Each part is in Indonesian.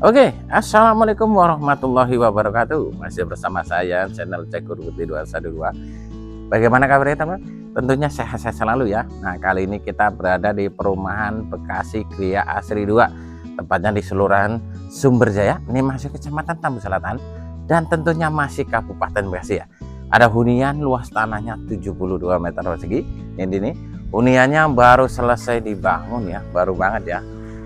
Oke, assalamualaikum warahmatullahi wabarakatuh. Masih bersama saya channel Cekur Putih 212. Bagaimana kabarnya teman? Tentunya sehat-sehat selalu ya. Nah, kali ini kita berada di perumahan Bekasi Gria Asri 2, tepatnya di Kelurahan Sumberjaya. Ini masih Kecamatan Tambu Selatan dan tentunya masih Kabupaten Bekasi ya. Ada hunian luas tanahnya 72 meter persegi. Ini huniannya baru selesai dibangun ya, baru banget ya.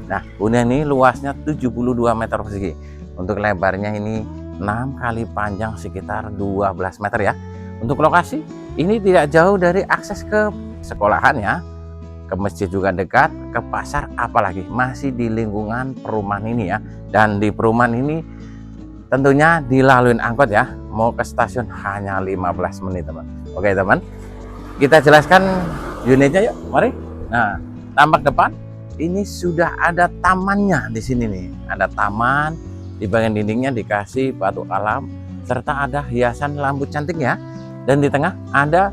Nah, hunian ini luasnya 72 meter persegi. Untuk lebarnya ini 6 kali panjang sekitar 12 meter ya. Untuk lokasi ini tidak jauh dari akses ke sekolahan ya, ke masjid juga dekat, ke pasar apalagi masih di lingkungan perumahan ini ya. Dan di perumahan ini tentunya dilaluin angkot ya. Mau ke stasiun hanya 15 menit teman. Oke teman, kita jelaskan unitnya yuk, mari. Nah, tampak depan ini sudah ada tamannya di sini nih. Ada taman, di bagian dindingnya dikasih batu alam serta ada hiasan lampu cantik ya. Dan di tengah ada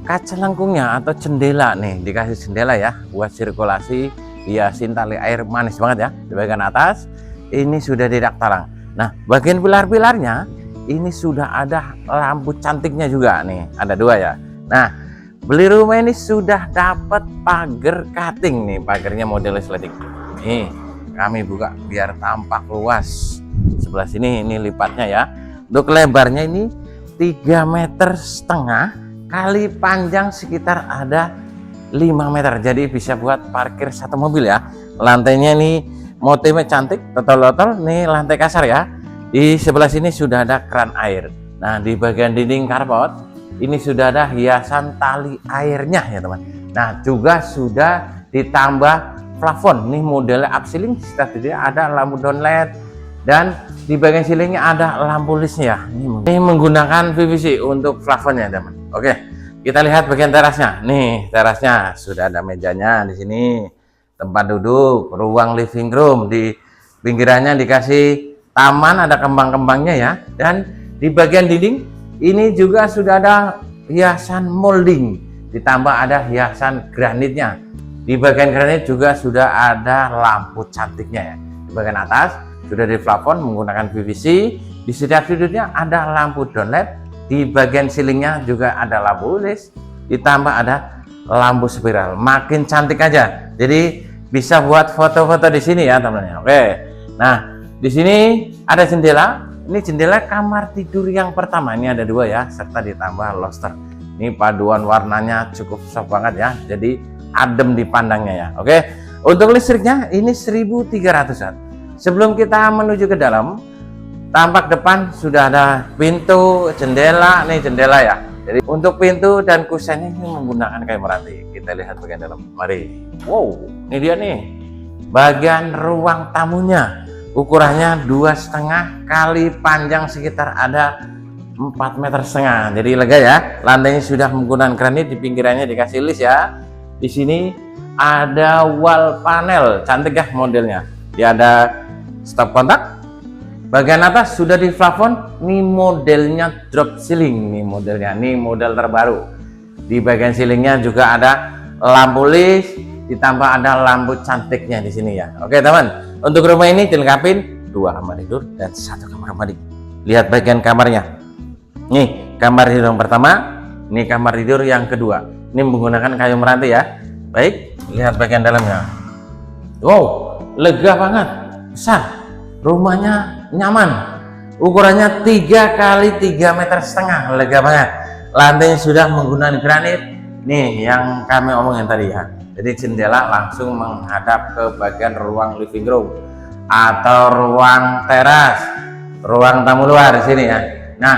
kaca lengkungnya atau jendela nih, dikasih jendela ya buat sirkulasi, hiasin tali air manis banget ya. Di bagian atas ini sudah didak talang. Nah, bagian pilar-pilarnya ini sudah ada lampu cantiknya juga nih, ada 2 ya. Nah, beli rumah ini sudah dapat pagar cutting nih, pagarnya model sliding. Nih, kami buka biar tampak luas. Sebelah sini ini lipatnya ya. Untuk lebarnya ini 3,5 meter kali panjang sekitar ada 5 meter. Jadi bisa buat parkir 1 mobil ya. Lantainya ini motifnya cantik, totol-totol. Nih lantai kasar ya. Di sebelah sini sudah ada keran air. Nah, di bagian dinding carport ini sudah ada hiasan tali airnya ya teman. Nah, juga sudah ditambah plafon. Nih modelnya upceiling, setelah ada lampu down LED dan di bagian ceilingnya ada lampu listnya. Ini menggunakan PVC untuk plafonnya teman. Oke, kita lihat bagian terasnya. Nih terasnya sudah ada mejanya di sini, tempat duduk, ruang living room. Di pinggirannya dikasih taman, ada kembang-kembangnya ya. Dan di bagian dinding ini juga sudah ada hiasan molding, ditambah ada hiasan granitnya. Di bagian granit juga sudah ada lampu cantiknya ya. Di bagian atas sudah di plafon menggunakan PVC. Di setiap sudutnya ada lampu down LED. Di bagian ceilingnya juga ada lampu list, ditambah ada lampu spiral. Makin cantik aja. Jadi bisa buat foto-foto di sini ya teman-teman. Oke. Nah, di sini ada jendela. Ini jendela kamar tidur yang pertama, ini ada 2 ya, serta ditambah lobster. Ini paduan warnanya cukup soft banget ya, jadi adem dipandangnya ya. Oke, untuk listriknya ini 1300 watt. Sebelum kita menuju ke dalam, tampak depan sudah ada pintu, jendela, nih jendela ya. Jadi untuk pintu dan kusennya ini menggunakan kayu meranti. Kita lihat bagian dalam, mari. Wow, ini dia nih, bagian ruang tamunya. Ukurannya 2,5 kali panjang sekitar ada 4,5 meter. Jadi lega ya. Lantainya sudah menggunakan granit, di pinggirannya dikasih list ya. Di sini ada wall panel, cantik ya modelnya. Dia ada stop kontak. Bagian atas sudah di plafon. Ini modelnya drop ceiling nih modelnya. Ini model terbaru. Di bagian ceilingnya juga ada lampu list, ditambah ada lampu cantiknya di sini ya. Oke teman. Untuk rumah ini dilengkapi 2 kamar tidur dan 1 kamar mandi. Lihat bagian kamarnya. Nih kamar tidur yang pertama, ini kamar tidur yang kedua. Ini menggunakan kayu meranti ya. Baik, lihat bagian dalamnya. Wow, lega banget, besar. Rumahnya nyaman. Ukurannya 3 kali 3,5 meter, lega banget. Lantainya sudah menggunakan granit. Nih yang kami omongin tadi ya. Jadi jendela langsung menghadap ke bagian ruang living room atau ruang teras, ruang tamu luar di sini ya. Nah,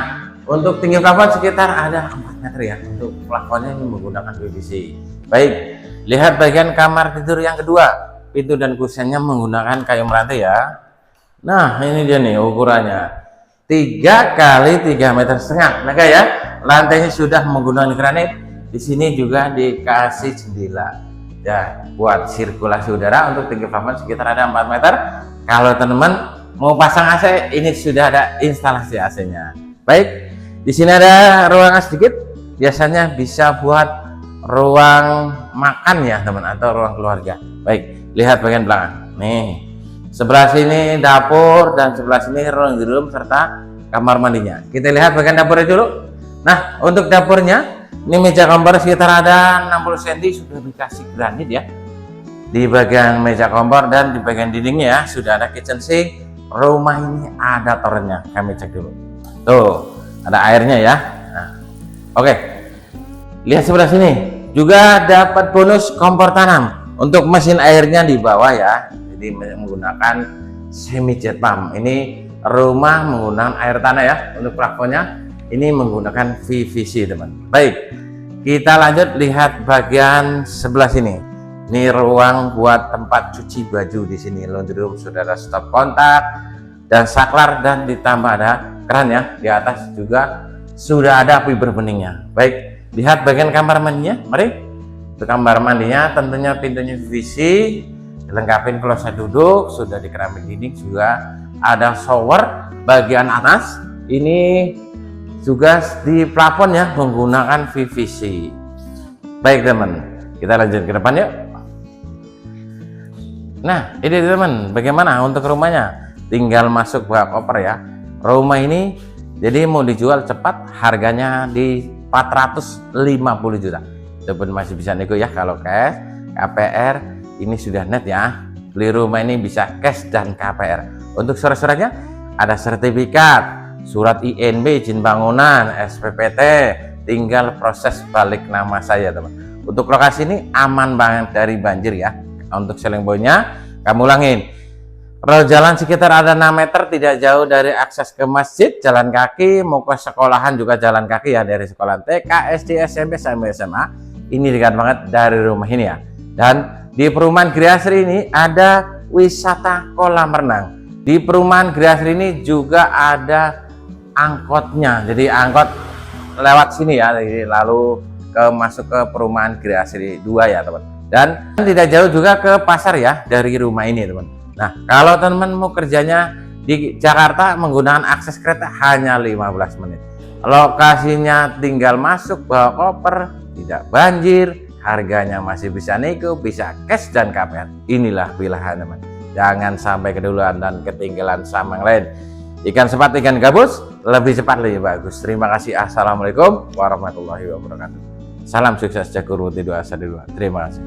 untuk tinggi plafon sekitar ada 4 meter ya. Untuk plafonnya ini menggunakan PVC. Baik, lihat bagian kamar tidur yang kedua. Pintu dan kusennya menggunakan kayu meranti ya. Nah, ini dia nih ukurannya. 3 kali 3,5 meter, lega ya. Lantainya sudah menggunakan granit. Di sini juga dikasih jendela. Ya, buat sirkulasi udara. Untuk tinggi plafon sekitar ada 4 meter. Kalau teman-teman mau pasang AC, ini sudah ada instalasi AC-nya. Baik, di sini ada ruangan sedikit. Biasanya bisa buat ruang makan ya teman, atau ruang keluarga. Baik, lihat bagian belakang. Nih, Sebelah sini dapur dan sebelah sini ruang room serta kamar mandinya. Kita lihat bagian dapurnya dulu. Nah, untuk dapurnya ini meja kompor sekitar ada 60 cm, sudah dikasih granit ya di bagian meja kompor, dan di bagian dindingnya ya sudah ada kitchen sink. Rumah ini ada torennya, kami cek dulu. Tuh, ada airnya ya. Nah, oke. Lihat sebelah sini, juga dapat bonus kompor tanam. Untuk mesin airnya di bawah ya. Jadi menggunakan semi jet pump. Ini rumah menggunakan air tanah ya. Untuk plafonnya ini menggunakan PVC, teman. Baik. Kita lanjut lihat bagian sebelah sini. Ini ruang buat tempat cuci baju di sini. Laundry room sudah ada stop kontak dan saklar, dan ditambah ada keran ya. Di atas juga sudah ada api berbeningnya. Baik, lihat bagian kamar mandinya. Mari. Untuk kamar mandinya tentunya pintunya PVC, dilengkapi kloset duduk, sudah di keramik dinding, juga ada shower. Bagian atas ini juga di plafon ya menggunakan PVC. Baik teman, kita lanjut ke depan yuk. Nah, ini teman, bagaimana untuk rumahnya? Tinggal masuk bak koper ya. Rumah ini jadi mau dijual cepat, harganya di 450 juta. Itu pun masih bisa nego ya kalau cash. KPR ini sudah net ya. Beli rumah ini bisa cash dan KPR. Untuk surat-suratnya ada sertifikat, surat INB, izin bangunan, SPPT, tinggal proses balik nama saya teman. Untuk lokasi ini aman banget dari banjir ya. Untuk selling point-nya kamu ulangin, jalan sekitar ada 6 meter, tidak jauh dari akses ke masjid, jalan kaki, mau ke sekolahan juga jalan kaki ya, dari sekolah TK, SD, SMP sampai SMA. Ini dekat banget dari rumah ini ya. Dan di perumahan Griasri ini ada wisata kolam renang. Di perumahan Griasri ini juga ada angkotnya, jadi angkot lewat sini ya, jadi lalu masuk ke perumahan Griasri 2 ya teman. Dan tidak jauh juga ke pasar ya dari rumah ini teman. Nah, kalau teman mau kerjanya di Jakarta menggunakan akses kereta hanya 15 menit. Lokasinya tinggal masuk, bawa koper, tidak banjir, harganya masih bisa nego, bisa cash dan KPR. Inilah pilihan teman. Jangan sampai keduluan dan ketinggalan sama yang lain. Ikan sepat, ikan gabus, lebih cepat lebih bagus. Terima kasih. Assalamualaikum warahmatullahi wabarakatuh. Salam sukses Jagur Putih 212. Terima kasih.